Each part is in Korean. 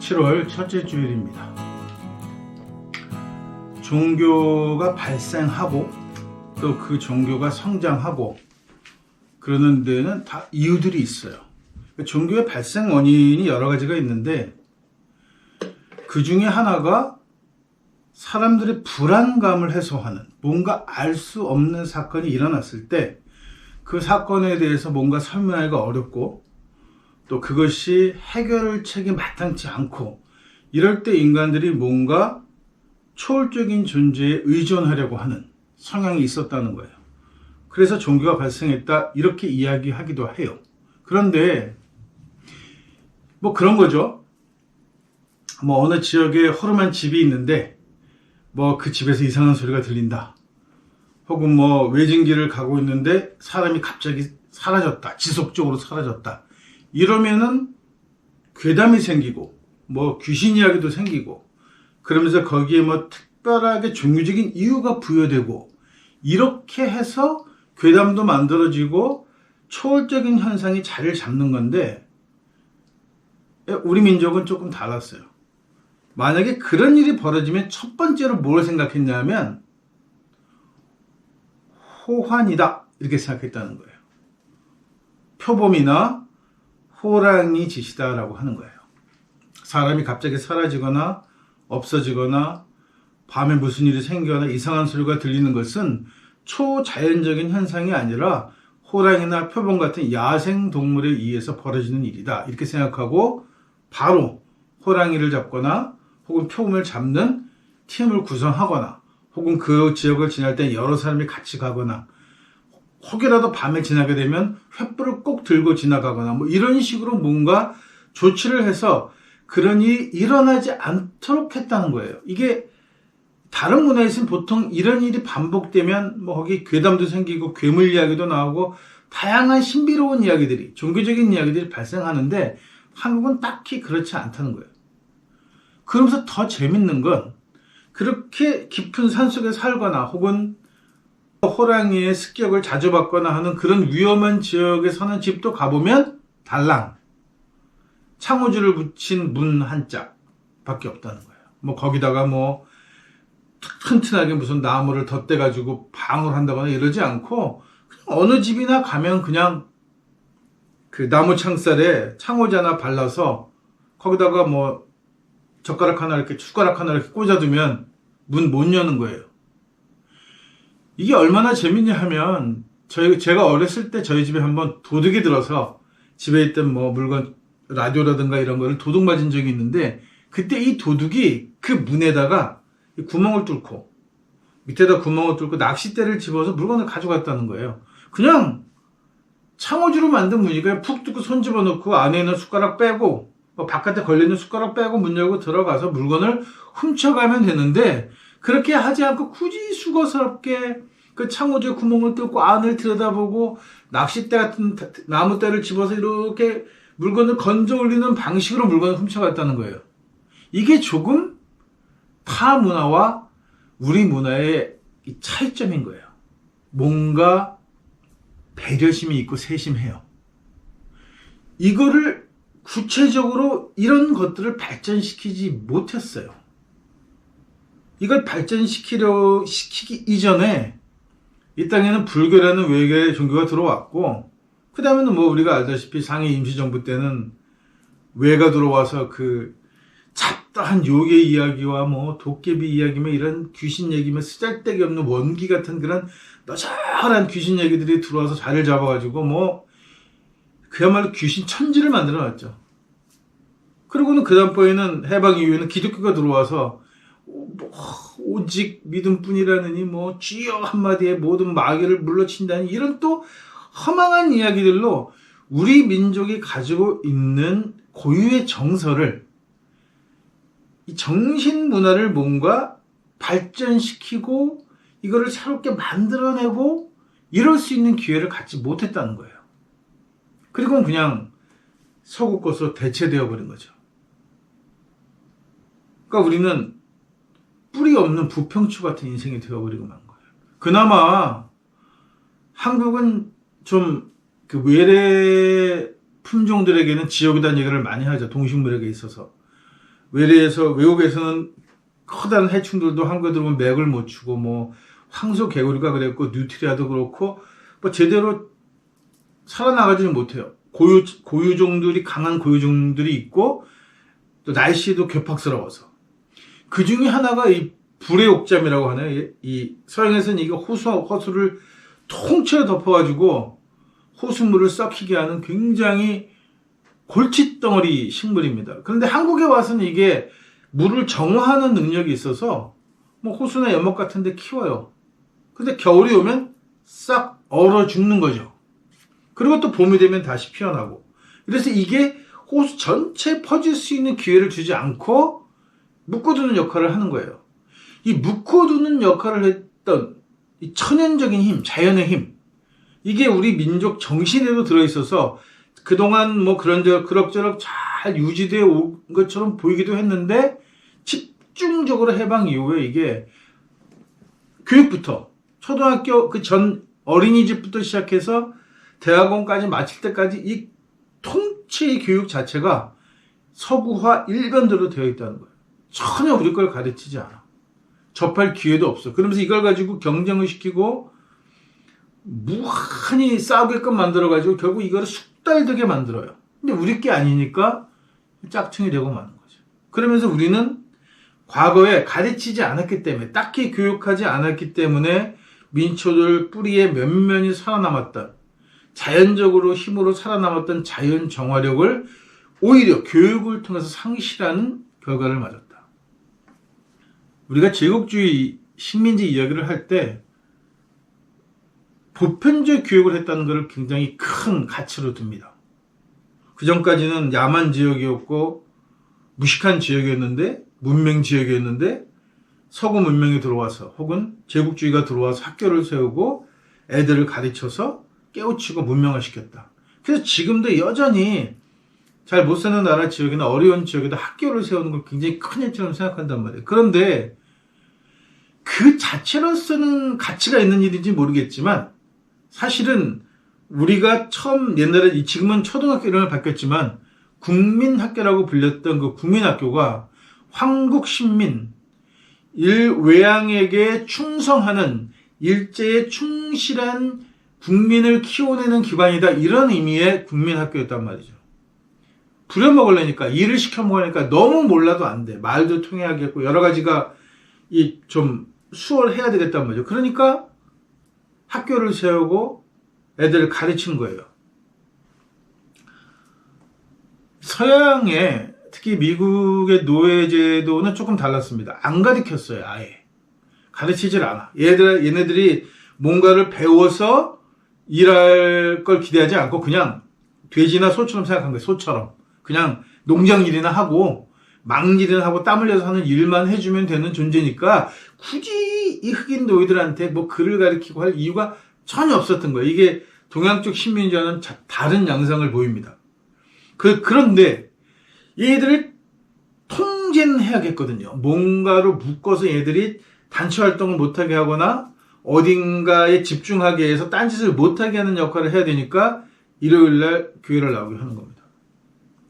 7월 첫째 주일입니다. 종교가 발생하고 또 그 종교가 성장하고 그러는 데는 다 이유들이 있어요. 종교의 발생 원인이 여러 가지가 있는데 그 중에 하나가 사람들의 불안감을 해소하는, 뭔가 알 수 없는 사건이 일어났을 때 그 사건에 대해서 뭔가 설명하기가 어렵고 또 그것이 해결책이 마땅치 않고 이럴 때 인간들이 뭔가 초월적인 존재에 의존하려고 하는 성향이 있었다는 거예요. 그래서 종교가 발생했다 이렇게 이야기하기도 해요. 그런데 뭐 그런 거죠. 뭐 어느 지역에 허름한 집이 있는데 뭐 그 집에서 이상한 소리가 들린다. 혹은 뭐 외진길을 가고 있는데 사람이 갑자기 사라졌다. 지속적으로 사라졌다. 이러면은 괴담이 생기고 뭐 귀신 이야기도 생기고 그러면서 거기에 뭐 특별하게 종교적인 이유가 부여되고 이렇게 해서 괴담도 만들어지고 초월적인 현상이 자리를 잡는 건데 우리 민족은 조금 달랐어요. 만약에 그런 일이 벌어지면 첫 번째로 뭘 생각했냐면 호환이다 이렇게 생각했다는 거예요. 표범이나 호랑이 짓이다라고 하는 거예요. 사람이 갑자기 사라지거나 없어지거나 밤에 무슨 일이 생기거나 이상한 소리가 들리는 것은 초자연적인 현상이 아니라 호랑이나 표범 같은 야생 동물에 의해서 벌어지는 일이다 이렇게 생각하고 바로 호랑이를 잡거나 혹은 표범을 잡는 팀을 구성하거나 혹은 그 지역을 지날 때 여러 사람이 같이 가거나 혹여라도 밤에 지나게 되면 횃불을 꼭 들고 지나가거나 뭐 이런 식으로 뭔가 조치를 해서 그런 일이 일어나지 않도록 했다는 거예요. 이게 다른 문화에서는 보통 이런 일이 반복되면 뭐 거기 괴담도 생기고 괴물 이야기도 나오고 다양한 신비로운 이야기들이, 종교적인 이야기들이 발생하는데 한국은 딱히 그렇지 않다는 거예요. 그러면서 더 재밌는 건 그렇게 깊은 산속에 살거나 혹은 호랑이의 습격을 자주 받거나 하는 그런 위험한 지역에 사는 집도 가보면 달랑 창호지를 붙인 문 한 짝 밖에 없다는 거예요. 뭐 거기다가 뭐 튼튼하게 무슨 나무를 덧대가지고 방을 한다거나 이러지 않고 그냥 어느 집이나 가면 그냥 그 나무 창살에 창호지 하나 발라서 거기다가 뭐 젓가락 하나 이렇게 숟가락 하나 이렇게 꽂아두면 문 못 여는 거예요. 이게 얼마나 재밌냐 하면 제가 어렸을 때 저희 집에 한번 도둑이 들어서 집에 있던 뭐 물건 라디오라든가 이런 거를 도둑 맞은 적이 있는데 그때 이 도둑이 그 문에다가 구멍을 뚫고 밑에다 구멍을 뚫고 낚싯대를 집어서 물건을 가져갔다는 거예요. 그냥 창호지로 만든 문이니까 푹 뚫고 손 집어넣고 안에 있는 숟가락 빼고 바깥에 걸려있는 숟가락 빼고 문 열고 들어가서 물건을 훔쳐가면 되는데 그렇게 하지 않고 굳이 수고스럽게 그 창호지에 구멍을 뚫고 안을 들여다보고 낚싯대 같은 나무대를 집어서 이렇게 물건을 건져 올리는 방식으로 물건을 훔쳐갔다는 거예요. 이게 조금 타 문화와 우리 문화의 차이점인 거예요. 뭔가 배려심이 있고 세심해요. 이거를 구체적으로 이런 것들을 발전시키지 못했어요. 이걸 발전시키기 이전에 이 땅에는 불교라는 외계의 종교가 들어왔고 그 다음에는 뭐 우리가 알다시피 상해 임시정부 때는 외가 들어와서 그 잡다한 요괴 이야기와 뭐 도깨비 이야기며 이런 귀신 얘기며 쓰잘데기 없는 원기 같은 그런 너절한 귀신 얘기들이 들어와서 자리를 잡아가지고 뭐 그야말로 귀신 천지를 만들어놨죠. 그리고는 그 다음번에는 해방 이후에는 기독교가 들어와서 뭐 오직 믿음뿐이라느니 뭐 주여 한마디에 모든 마귀를 물러친다는 이런 또 허망한 이야기들로 우리 민족이 가지고 있는 고유의 정서를 이 정신 문화를 뭔가 발전시키고 이거를 새롭게 만들어내고 이럴 수 있는 기회를 갖지 못했다는 거예요. 그리고 그냥 서구 것으로 대체되어 버린 거죠. 그러니까 우리는 뿌리 없는 부평초 같은 인생이 되어버리고 만 거예요. 그나마 한국은 좀 그 외래 품종들에게는 지역이라는 얘기를 많이 하죠. 동식물에게 있어서. 외국에서는 커다란 해충들도 한국에 들어오면 맥을 못 추고 뭐 황소 개구리가 그랬고 뉴트리아도 그렇고 뭐 제대로 살아나가지는 못해요. 고유종들이 강한 고유종들이 있고 또 날씨도 괴팍스러워서 그 중에 하나가 이 불의 옥잠이라고 하네요. 이 서양에서는 이게 허수를 통째로 덮어가지고 호수물을 썩히게 하는 굉장히 골칫덩어리 식물입니다. 그런데 한국에 와서는 이게 물을 정화하는 능력이 있어서 뭐 호수나 연못 같은 데 키워요. 근데 겨울이 오면 싹 얼어 죽는 거죠. 그리고 또 봄이 되면 다시 피어나고. 그래서 이게 호수 전체에 퍼질 수 있는 기회를 주지 않고 묶어두는 역할을 하는 거예요. 이 묶어두는 역할을 했던 이 천연적인 힘, 자연의 힘, 이게 우리 민족 정신에도 들어있어서 그동안 뭐 그럭저럭 잘 유지되어 온 것처럼 보이기도 했는데 집중적으로 해방 이후에 이게 교육부터 초등학교 그 전 어린이집부터 시작해서 대학원까지 마칠 때까지 이 통치의 교육 자체가 서구화 일변대로 되어 있다는 거예요. 전혀 우리 걸 가르치지 않아. 접할 기회도 없어. 그러면서 이걸 가지고 경쟁을 시키고 무한히 싸우게끔 만들어가지고 결국 이거를 숙달되게 만들어요. 근데 우리 게 아니니까 짝퉁이 되고 마는 거죠. 그러면서 우리는 과거에 가르치지 않았기 때문에, 딱히 교육하지 않았기 때문에 민초들 뿌리에 면면이 살아남았던, 자연적으로 힘으로 살아남았던 자연 정화력을 오히려 교육을 통해서 상실하는 결과를 맞았다. 우리가 제국주의 식민지 이야기를 할 때 보편적 교육을 했다는 것을 굉장히 큰 가치로 둡니다. 그 전까지는 야만 지역이었고 무식한 지역이었는데, 문명 지역이었는데, 서구 문명이 들어와서 혹은 제국주의가 들어와서 학교를 세우고 애들을 가르쳐서 깨우치고 문명화 시켰다. 그래서 지금도 여전히 잘 못 사는 나라 지역이나 어려운 지역에도 학교를 세우는 걸 굉장히 큰 일처럼 생각한단 말이에요. 그런데 그 자체로서는 가치가 있는 일인지 모르겠지만 사실은 우리가 처음 옛날에 지금은 초등학교 이름을 바뀌었지만 국민학교라고 불렸던 그 국민학교가 황국신민, 일외양에게 충성하는 일제에 충실한 국민을 키워내는 기관이다, 이런 의미의 국민학교였단 말이죠. 부려먹으려니까, 일을 시켜먹으려니까 너무 몰라도 안 돼. 말도 통해야겠고 여러 가지가 좀 수월해야 되겠단 말이죠. 그러니까 학교를 세우고 애들을 가르치는 거예요. 서양의, 특히 미국의 노예제도는 조금 달랐습니다. 안 가르쳤어요, 아예. 가르치질 않아. 얘네들이 뭔가를 배워서 일할 걸 기대하지 않고 그냥 돼지나 소처럼 생각한 거예요. 소처럼. 그냥 농장 일이나 하고 막일이나 하고 땀 흘려서 하는 일만 해주면 되는 존재니까 굳이 이 흑인 노예들한테 뭐 글을 가르치고 할 이유가 전혀 없었던 거예요. 이게 동양적 식민지와는 다른 양상을 보입니다. 그런데 얘들을 통제는 해야겠거든요. 뭔가로 묶어서 얘들이 단체 활동을 못하게 하거나 어딘가에 집중하게 해서 딴짓을 못하게 하는 역할을 해야 되니까 일요일날 교회를 나오게 하는 겁니다.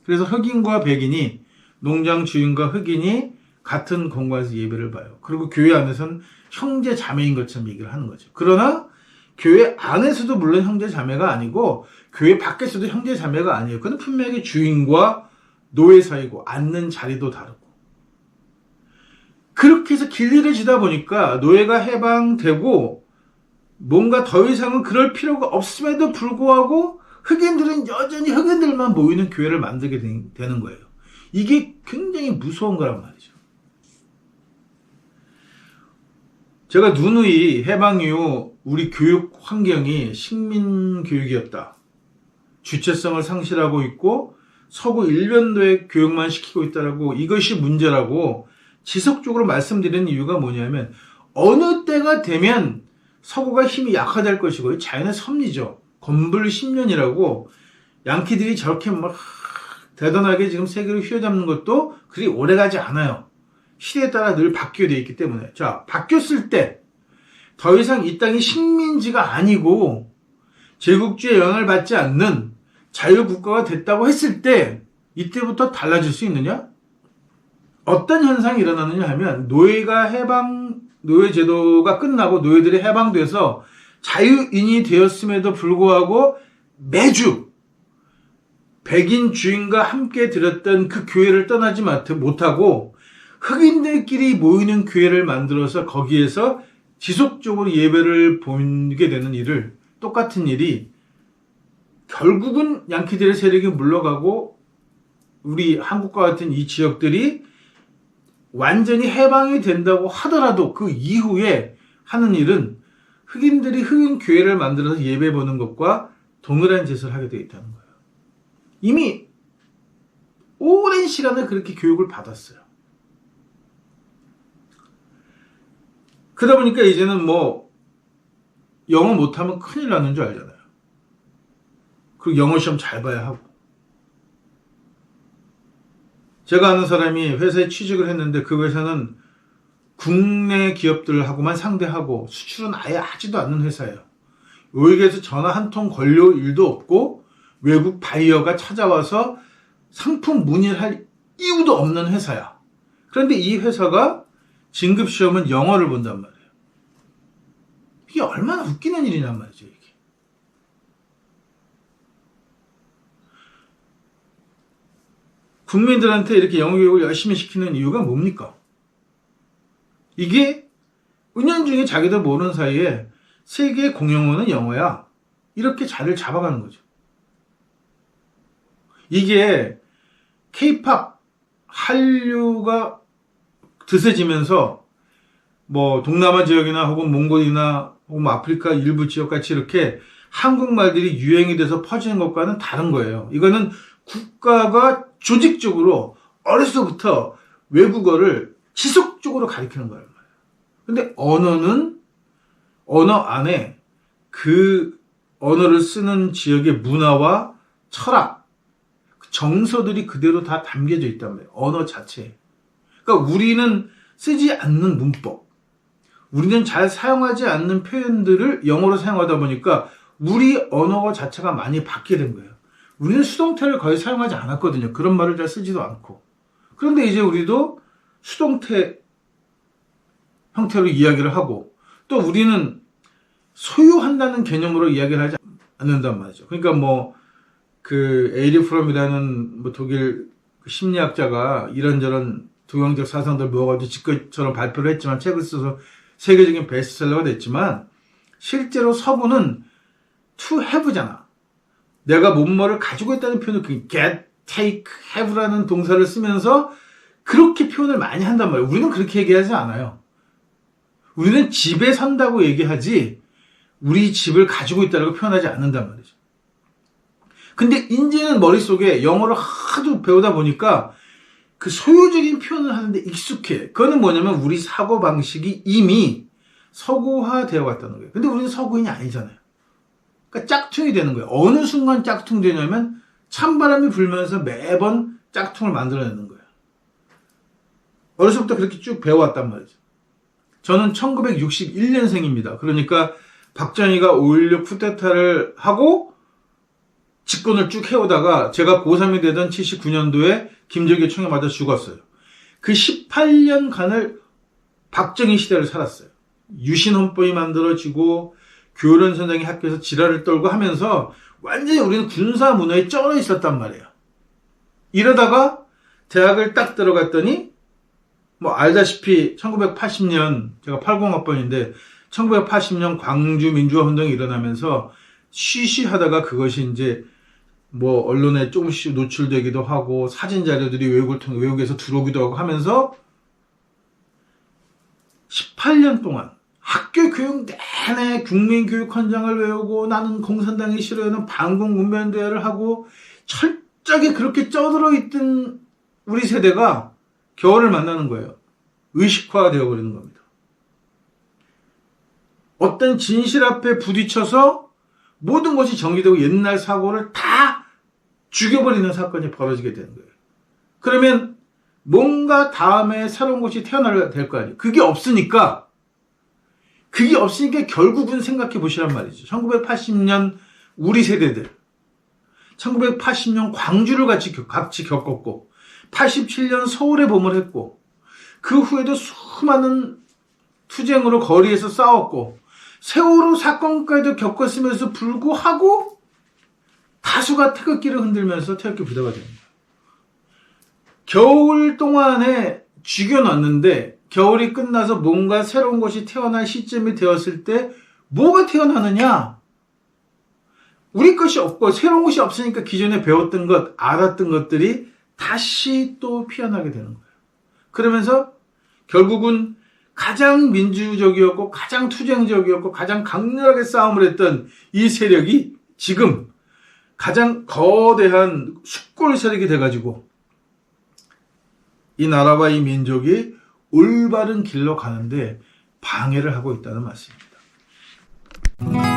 그래서 흑인과 백인이, 농장 주인과 흑인이 같은 공간에서 예배를 봐요. 그리고 교회 안에서는 형제 자매인 것처럼 얘기를 하는 거죠. 그러나 교회 안에서도 물론 형제 자매가 아니고 교회 밖에서도 형제 자매가 아니에요. 그건 분명히 주인과 노예 사이고 앉는 자리도 다르고. 그렇게 해서 길들여지다 보니까 노예가 해방되고 뭔가 더 이상은 그럴 필요가 없음에도 불구하고 흑인들은 여전히 흑인들만 모이는 교회를 만들게 되는 거예요. 이게 굉장히 무서운 거란 말이죠. 제가 누누이 해방 이후 우리 교육 환경이 식민 교육이었다, 주체성을 상실하고 있고 서구 일변도의 교육만 시키고 있다라고, 이것이 문제라고 지속적으로 말씀드리는 이유가 뭐냐면, 어느 때가 되면 서구가 힘이 약화될 것이고, 자연의 섭리죠. 건불 10년이라고 양키들이 저렇게 막 대단하게 지금 세계를 휘어잡는 것도 그리 오래가지 않아요. 시대에 따라 늘 바뀌게 되어 있기 때문에. 자, 바뀌었을 때 더 이상 이 땅이 식민지가 아니고 제국주의 영향을 받지 않는 자유국가가 됐다고 했을 때 이때부터 달라질 수 있느냐? 어떤 현상이 일어나느냐 하면 노예 제도가 끝나고 노예들이 해방돼서 자유인이 되었음에도 불구하고 매주 백인 주인과 함께 들었던 그 교회를 떠나지 못하고 흑인들끼리 모이는 교회를 만들어서 거기에서 지속적으로 예배를 보게 되는 똑같은 일이 결국은 양키들의 세력이 물러가고 우리 한국과 같은 이 지역들이 완전히 해방이 된다고 하더라도 그 이후에 하는 일은 흑인들이 흑인 교회를 만들어서 예배 보는 것과 동일한 짓을 하게 되어 있다는 거예요. 이미 오랜 시간을 그렇게 교육을 받았어요. 그러다 보니까 이제는 영어 못하면 큰일 나는 줄 알잖아요. 그리고 영어 시험 잘 봐야 하고. 제가 아는 사람이 회사에 취직을 했는데 그 회사는 국내 기업들하고만 상대하고 수출은 아예 하지도 않는 회사예요. 여기에서 전화 한 통 걸려올 일도 없고 외국 바이어가 찾아와서 상품 문의를 할 이유도 없는 회사야. 그런데 이 회사가 진급시험은 영어를 본단 말이에요. 이게 얼마나 웃기는 일이냔 말이죠, 이게. 국민들한테 이렇게 영어 교육을 열심히 시키는 이유가 뭡니까? 이게 은연중에 자기도 모르는 사이에 세계 공용어는 영어야. 이렇게 자리를 잡아가는 거죠. 이게 K-팝 한류가 드세지면서 동남아 지역이나 혹은 몽골이나 혹은 아프리카 일부 지역 같이 이렇게 한국말들이 유행이 돼서 퍼지는 것과는 다른 거예요. 이거는 국가가 조직적으로 어려서부터 외국어를 지속적으로 가르치는 거예요. 근데 언어는 언어 안에 그 언어를 쓰는 지역의 문화와 철학, 정서들이 그대로 다 담겨져 있단 말이에요. 언어 자체에. 그러니까 우리는 쓰지 않는 문법, 우리는 잘 사용하지 않는 표현들을 영어로 사용하다 보니까 우리 언어 자체가 많이 바뀌게 된 거예요. 우리는 수동태를 거의 사용하지 않았거든요. 그런 말을 잘 쓰지도 않고. 그런데 이제 우리도 수동태 형태로 이야기를 하고 또 우리는 소유한다는 개념으로 이야기를 하지 않는단 말이죠. 그러니까 에이리 프롬이라는 독일 심리학자가 이런저런 동양적 사상들 모아가지고 지금처럼 발표를 했지만 책을 써서 세계적인 베스트셀러가 됐지만 실제로 서구는 to have잖아. 내가 뭐뭐를 가지고 있다는 표현을 get, take, have라는 동사를 쓰면서 그렇게 표현을 많이 한단 말이에요. 우리는 그렇게 얘기하지 않아요. 우리는 집에 산다고 얘기하지 우리 집을 가지고 있다고 표현하지 않는단 말이죠. 근데 이제는 머릿속에 영어를 하도 배우다 보니까 그 소유적인 표현을 하는데 익숙해. 그거는 뭐냐면 우리 사고방식이 이미 서구화되어 왔다는 거예요. 근데 우리는 서구인이 아니잖아요. 그러니까 짝퉁이 되는 거예요. 어느 순간 짝퉁 되냐면 찬바람이 불면서 매번 짝퉁을 만들어내는 거예요. 어려서부터 그렇게 쭉 배워왔단 말이죠. 저는 1961년생입니다. 그러니까 박정희가 5.16 쿠데타를 하고 집권을 쭉 해오다가 제가 고3이 되던 79년도에 김정일 총에 맞아 죽었어요. 그 18년간을 박정희 시대를 살았어요. 유신헌법이 만들어지고 교련 선생이 학교에서 지랄을 떨고 하면서 완전히 우리는 군사 문화에 쩔어 있었단 말이에요. 이러다가 대학을 딱 들어갔더니 알다시피 1980년 제가 80학번인데 1980년 광주 민주화 운동이 일어나면서 쉬쉬하다가 그것이 이제 언론에 조금씩 노출되기도 하고 사진 자료들이 외국에서 들어오기도 하고 하면서 18년 동안 학교 교육 내내 국민교육 헌장을 외우고 나는 공산당이 싫어하는 반공문면대회를 하고 철저하게 그렇게 쩌들어 있던 우리 세대가 겨울을 만나는 거예요. 의식화되어 버리는 겁니다. 어떤 진실 앞에 부딪혀서 모든 것이 정리되고 옛날 사고를 다 죽여버리는 사건이 벌어지게 되는 거예요. 그러면 뭔가 다음에 새로운 것이 태어나야 될 거 아니에요. 그게 없으니까 결국은 생각해 보시란 말이죠. 1980년 우리 세대들 1980년 광주를 같이 겪었고 87년 서울에 bom을했고 그 후에도 수많은 투쟁으로 거리에서 싸웠고 세월호 사건까지도 겪었음에도 불구하고 다수가 태극기를 흔들면서 태극기 부대가 됩니다. 겨울 동안에 죽여놨는데 겨울이 끝나서 뭔가 새로운 것이 태어날 시점이 되었을 때 뭐가 태어나느냐? 우리 것이 없고 새로운 것이 없으니까 기존에 배웠던 것, 알았던 것들이 다시 또 피어나게 되는 거예요. 그러면서 결국은 가장 민주적이었고 가장 투쟁적이었고 가장 강렬하게 싸움을 했던 이 세력이 지금 가장 거대한 숙골 세력이 돼가지고 이 나라와 이 민족이 올바른 길로 가는데 방해를 하고 있다는 말씀입니다.